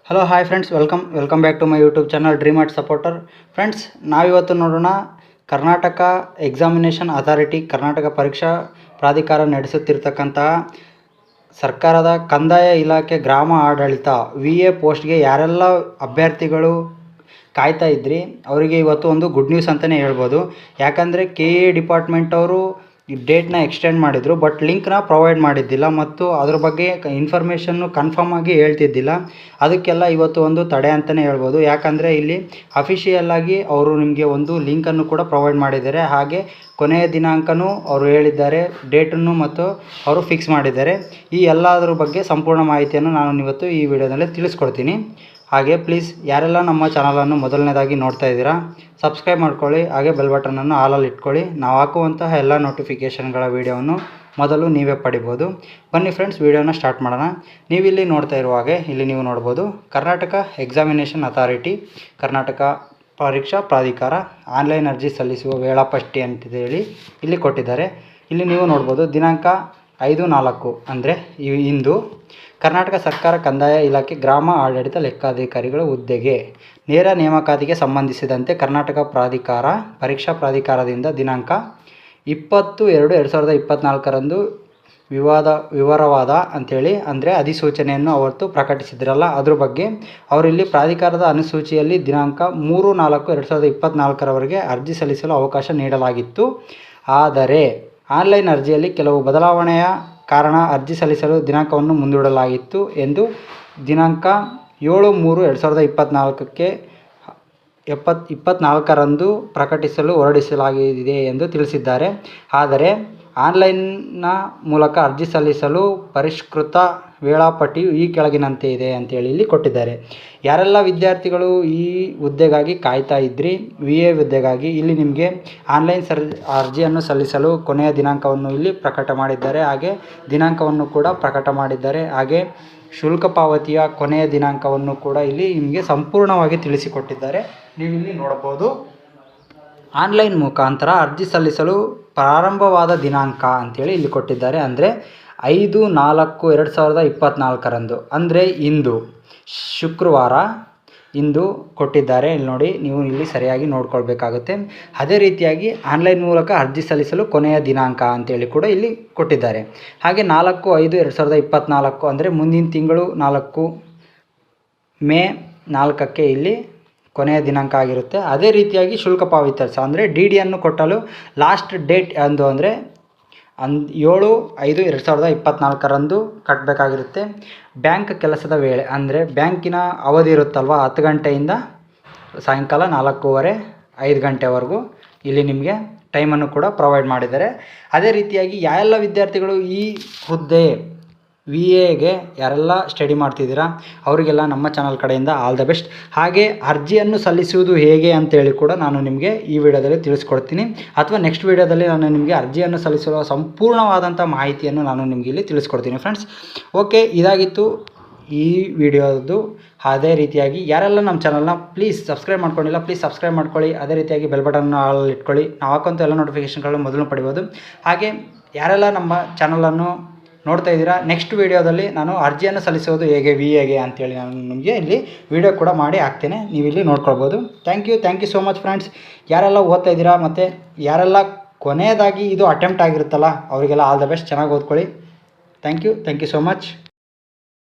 Hello hi friends, welcome back to my YouTube channel dream art supporter. Friends, ನಾವಿವತ್ತು ನೋಡೋಣ Karnataka examination authority, Karnataka ಪರೀಕ್ಷಾ ಪ್ರಾಧಿಕಾರ ನಡೆಸುತ್ತಿರ್ತಕ್ಕಂತಹ ಸರ್ಕಾರದ ಕಂದಾಯ ಇಲಾಖೆ ಗ್ರಾಮ ಆಡಳಿತ VA ಪೋಸ್ಟ್ಗೆ ಯಾರೆಲ್ಲ ಅಭ್ಯರ್ಥಿಗಳು ಕಾಯ್ತಾ ಇದ್ರಿ ಅವರಿಗೆ ಇವತ್ತು ಒಂದು ಗುಡ್ ನ್ಯೂಸ್ ಅಂತಲೇ ಹೇಳ್ಬೋದು. ಯಾಕಂದರೆ KA ಡಿಪಾರ್ಟ್ಮೆಂಟ್ ಅವರು ಈ ಡೇಟ್ನ ಎಕ್ಸ್ಟೆಂಡ್ ಮಾಡಿದರು, ಬಟ್ ಲಿಂಕ್ನ ಪ್ರೊವೈಡ್ ಮಾಡಿದ್ದಿಲ್ಲ ಮತ್ತು ಅದ್ರ ಬಗ್ಗೆ ಇನ್ಫಾರ್ಮೇಷನ್ನು ಕನ್ಫರ್ಮ್ ಆಗಿ ಹೇಳ್ತಿದ್ದಿಲ್ಲ. ಅದಕ್ಕೆಲ್ಲ ಇವತ್ತು ಒಂದು ತಡೆ ಅಂತಲೇ ಹೇಳ್ಬೋದು. ಯಾಕಂದರೆ ಇಲ್ಲಿ ಅಫಿಷಿಯಲ್ಲಾಗಿ ಅವರು ನಿಮಗೆ ಒಂದು ಲಿಂಕನ್ನು ಕೂಡ ಪ್ರೊವೈಡ್ ಮಾಡಿದ್ದಾರೆ. ಹಾಗೆ ಕೊನೆಯ ದಿನಾಂಕನೂ ಅವರು ಹೇಳಿದ್ದಾರೆ, ಡೇಟನ್ನು ಮತ್ತು ಅವರು ಫಿಕ್ಸ್ ಮಾಡಿದ್ದಾರೆ. ಈ ಎಲ್ಲದರ ಬಗ್ಗೆ ಸಂಪೂರ್ಣ ಮಾಹಿತಿಯನ್ನು ನಾನು ಇವತ್ತು ಈ ವಿಡಿಯೋದಲ್ಲಿ ತಿಳಿಸ್ಕೊಡ್ತೀನಿ. ಹಾಗೆ ಪ್ಲೀಸ್ ಯಾರೆಲ್ಲ ನಮ್ಮ ಚಾನಲನ್ನು ಮೊದಲನೇದಾಗಿ ನೋಡ್ತಾ ಇದ್ದೀರಾ, ಸಬ್ಸ್ಕ್ರೈಬ್ ಮಾಡ್ಕೊಳ್ಳಿ. ಹಾಗೆ ಬೆಲ್ ಬಟನನ್ನು ಆಲಲ್ಲಿ ಇಟ್ಕೊಳ್ಳಿ. ನಾವು ಹಾಕುವಂತಹ ಎಲ್ಲ ನೋಟಿಫಿಕೇಷನ್ಗಳ ವೀಡಿಯೋವನ್ನು ಮೊದಲು ನೀವೇ ಪಡಿಬೋದು. ಬನ್ನಿ ಫ್ರೆಂಡ್ಸ್, ವೀಡಿಯೋನ ಸ್ಟಾರ್ಟ್ ಮಾಡೋಣ. ನೀವಿಲ್ಲಿ ನೋಡ್ತಾ ಇರುವ ಹಾಗೆ ಇಲ್ಲಿ ನೀವು ನೋಡ್ಬೋದು, ಕರ್ನಾಟಕ ಎಕ್ಸಾಮಿನೇಷನ್ ಅಥಾರಿಟಿ, ಕರ್ನಾಟಕ ಪರೀಕ್ಷಾ ಪ್ರಾಧಿಕಾರ ಆನ್ಲೈನ್ ಅರ್ಜಿ ಸಲ್ಲಿಸುವ ವೇಳಾಪಟ್ಟಿ ಅಂತೇಳಿ ಇಲ್ಲಿ ಕೊಟ್ಟಿದ್ದಾರೆ. ಇಲ್ಲಿ ನೀವು ನೋಡ್ಬೋದು ದಿನಾಂಕ 5/4 ಅಂದರೆ ಇಂದು ಕರ್ನಾಟಕ ಸರ್ಕಾರ ಕಂದಾಯ ಇಲಾಖೆ ಗ್ರಾಮ ಆಡಳಿತ ಲೆಕ್ಕಾಧಿಕಾರಿಗಳ ಹುದ್ದೆಗೆ ನೇರ ನೇಮಕಾತಿಗೆ ಸಂಬಂಧಿಸಿದಂತೆ ಕರ್ನಾಟಕ ಪರೀಕ್ಷಾ ಪ್ರಾಧಿಕಾರದಿಂದ ದಿನಾಂಕ 20/2/2024 ವಿವರವಾದ ಅಂಥೇಳಿ ಅಂದರೆ ಅಧಿಸೂಚನೆಯನ್ನು ಅವತ್ತು ಪ್ರಕಟಿಸಿದ್ರಲ್ಲ, ಅದ್ರ ಬಗ್ಗೆ ಅವರಿಲ್ಲಿ ಪ್ರಾಧಿಕಾರದ ಅನುಸೂಚಿಯಲ್ಲಿ ದಿನಾಂಕ 3/4/2024 ಅರ್ಜಿ ಸಲ್ಲಿಸಲು ಅವಕಾಶ ನೀಡಲಾಗಿತ್ತು. ಆದರೆ ಆನ್ಲೈನ್ ಅರ್ಜಿಯಲ್ಲಿ ಕೆಲವು ಬದಲಾವಣೆಯ ಕಾರಣ ಅರ್ಜಿ ಸಲ್ಲಿಸಲು ದಿನಾಂಕವನ್ನು ಮುಂದೂಡಲಾಗಿತ್ತು ಎಂದು ದಿನಾಂಕ 7/3/2024 ಪ್ರಕಟಿಸಲು ಹೊರಡಿಸಲಾಗಿದೆ ಎಂದು ತಿಳಿಸಿದ್ದಾರೆ. ಆದರೆ ಆನ್ಲೈನ್ನ ಮೂಲಕ ಅರ್ಜಿ ಸಲ್ಲಿಸಲು ಪರಿಷ್ಕೃತ ವೇಳಾಪಟ್ಟಿಯು ಈ ಕೆಳಗಿನಂತೆ ಇದೆ ಅಂತೇಳಿ ಇಲ್ಲಿ ಕೊಟ್ಟಿದ್ದಾರೆ. ಯಾರೆಲ್ಲ ವಿದ್ಯಾರ್ಥಿಗಳು ಈ ಹುದ್ದೆಗಾಗಿ ಕಾಯ್ತಾ ಇದ್ರಿ, VA ಹುದ್ದೆಗಾಗಿ, ಇಲ್ಲಿ ನಿಮಗೆ ಆನ್ಲೈನ್ ಅರ್ಜಿಯನ್ನು ಸಲ್ಲಿಸಲು ಕೊನೆಯ ದಿನಾಂಕವನ್ನು ಇಲ್ಲಿ ಪ್ರಕಟ ಮಾಡಿದ್ದಾರೆ. ಹಾಗೆ ದಿನಾಂಕವನ್ನು ಕೂಡ ಪ್ರಕಟ ಮಾಡಿದ್ದಾರೆ. ಹಾಗೆ ಶುಲ್ಕ ಪಾವತಿಯ ಕೊನೆಯ ದಿನಾಂಕವನ್ನು ಕೂಡ ಇಲ್ಲಿ ನಿಮಗೆ ಸಂಪೂರ್ಣವಾಗಿ ತಿಳಿಸಿಕೊಟ್ಟಿದ್ದಾರೆ. ನೀವಿಲ್ಲಿ ನೋಡಬಹುದು, ಆನ್ಲೈನ್ ಮುಖಾಂತರ ಅರ್ಜಿ ಸಲ್ಲಿಸಲು ಪ್ರಾರಂಭವಾದ ದಿನಾಂಕ ಅಂತೇಳಿ ಇಲ್ಲಿ ಕೊಟ್ಟಿದ್ದಾರೆ. ಅಂದರೆ 5/4/2024 ಅಂದರೆ ಇಂದು ಶುಕ್ರವಾರ ಇಂದು ಕೊಟ್ಟಿದ್ದಾರೆ. ಇಲ್ಲಿ ನೋಡಿ, ನೀವು ಇಲ್ಲಿ ಸರಿಯಾಗಿ ನೋಡ್ಕೊಳ್ಬೇಕಾಗುತ್ತೆ. ಅದೇ ರೀತಿಯಾಗಿ ಆನ್ಲೈನ್ ಮೂಲಕ ಅರ್ಜಿ ಸಲ್ಲಿಸಲು ಕೊನೆಯ ದಿನಾಂಕ ಅಂತೇಳಿ ಕೂಡ ಇಲ್ಲಿ ಕೊಟ್ಟಿದ್ದಾರೆ. ಹಾಗೆ 4/5/2024 ಅಂದರೆ ಮುಂದಿನ ತಿಂಗಳು 4 ಮೇ 4ಕ್ಕೆ ಇಲ್ಲಿ ಕೊನೆಯ ದಿನಾಂಕ ಆಗಿರುತ್ತೆ. ಅದೇ ರೀತಿಯಾಗಿ ಶುಲ್ಕ ಪಾವತಿ ಅಂದರೆ DDಯನ್ನು ಕೊಟ್ಟಲು ಲಾಸ್ಟ್ ಡೇಟ್ ಎಂದು ಅಂದರೆ 7/5/2024 ಕಟ್ಟಬೇಕಾಗಿರುತ್ತೆ. ಬ್ಯಾಂಕ್ ಕೆಲಸದ ವೇಳೆ ಅಂದರೆ ಬ್ಯಾಂಕಿನ ಅವಧಿ ಇರುತ್ತಲ್ವ, 10 ಗಂಟೆಯಿಂದ ಸಾಯಂಕಾಲ 4:30-5 ಗಂಟೆವರೆಗೂ ಇಲ್ಲಿ ನಿಮಗೆ ಟೈಮನ್ನು ಕೂಡ ಪ್ರೊವೈಡ್ ಮಾಡಿದ್ದಾರೆ. ಅದೇ ರೀತಿಯಾಗಿ ಯಾರೆಲ್ಲ ವಿದ್ಯಾರ್ಥಿಗಳು ಈ ಹುದ್ದೆ VAಗೆ ಯಾರೆಲ್ಲ ಸ್ಟಡಿ ಮಾಡ್ತಿದ್ದೀರಾ ಅವರಿಗೆಲ್ಲ ನಮ್ಮ ಚಾನಲ್ ಕಡೆಯಿಂದ ಆಲ್ ದ ಬೆಸ್ಟ್. ಹಾಗೆ ಅರ್ಜಿಯನ್ನು ಸಲ್ಲಿಸುವುದು ಹೇಗೆ ಅಂತೇಳಿ ಕೂಡ ನಾನು ನಿಮಗೆ ಈ ವಿಡಿಯೋದಲ್ಲಿ ತಿಳಿಸ್ಕೊಡ್ತೀನಿ, ಅಥವಾ ನೆಕ್ಸ್ಟ್ ವಿಡಿಯೋದಲ್ಲಿ ನಾನು ನಿಮಗೆ ಅರ್ಜಿಯನ್ನು ಸಲ್ಲಿಸುವ ಸಂಪೂರ್ಣವಾದಂಥ ಮಾಹಿತಿಯನ್ನು ನಾನು ನಿಮಗೆ ಇಲ್ಲಿ ತಿಳಿಸ್ಕೊಡ್ತೀನಿ. ಫ್ರೆಂಡ್ಸ್, ಓಕೆ, ಇದಾಗಿತ್ತು ಈ ವಿಡಿಯೋದು. ಅದೇ ರೀತಿಯಾಗಿ ಯಾರೆಲ್ಲ ನಮ್ಮ ಚಾನಲ್ನ ಪ್ಲೀಸ್ ಸಬ್ಸ್ಕ್ರೈಬ್ ಮಾಡ್ಕೊಂಡಿಲ್ಲ, ಪ್ಲೀಸ್ ಸಬ್ಸ್ಕ್ರೈಬ್ ಮಾಡ್ಕೊಳ್ಳಿ. ಅದೇ ರೀತಿಯಾಗಿ ಬೆಲ್ ಬಟನ್ನ ಆಲ್ ಇಟ್ಕೊಳ್ಳಿ. ನಾವು ಹಾಕುವಂಥ ಎಲ್ಲ ನೋಟಿಫಿಕೇಷನ್ಗಳನ್ನು ಮೊದಲು ಪಡಿಬೋದು. ಹಾಗೆ ಯಾರೆಲ್ಲ ನಮ್ಮ ಚಾನಲನ್ನು ನೋಡ್ತಾ ಇದ್ದೀರಾ, ನೆಕ್ಸ್ಟ್ ವೀಡಿಯೋದಲ್ಲಿ ನಾನು ಅರ್ಜಿಯನ್ನು ಸಲ್ಲಿಸೋದು ಹೇಗೆ VAಗೆ ಅಂತೇಳಿ ನಾನು ನಿಮಗೆ ಇಲ್ಲಿ ವಿಡಿಯೋ ಕೂಡ ಮಾಡಿ ಹಾಕ್ತೇನೆ, ನೀವು ಇಲ್ಲಿ ನೋಡ್ಕೊಳ್ಬೋದು. Thank you so much friends. ಯಾರೆಲ್ಲ ಓದ್ತಾ ಇದ್ದೀರಾ ಮತ್ತು ಯಾರೆಲ್ಲ ಕೊನೆಯದಾಗಿ ಇದು ಅಟೆಂಪ್ಟ್ ಆಗಿರುತ್ತಲ್ಲ ಅವರಿಗೆಲ್ಲ ಆಲ್ ದ ಬೆಸ್ಟ್. ಚೆನ್ನಾಗಿ ಓದ್ಕೊಳ್ಳಿ. Thank you so much.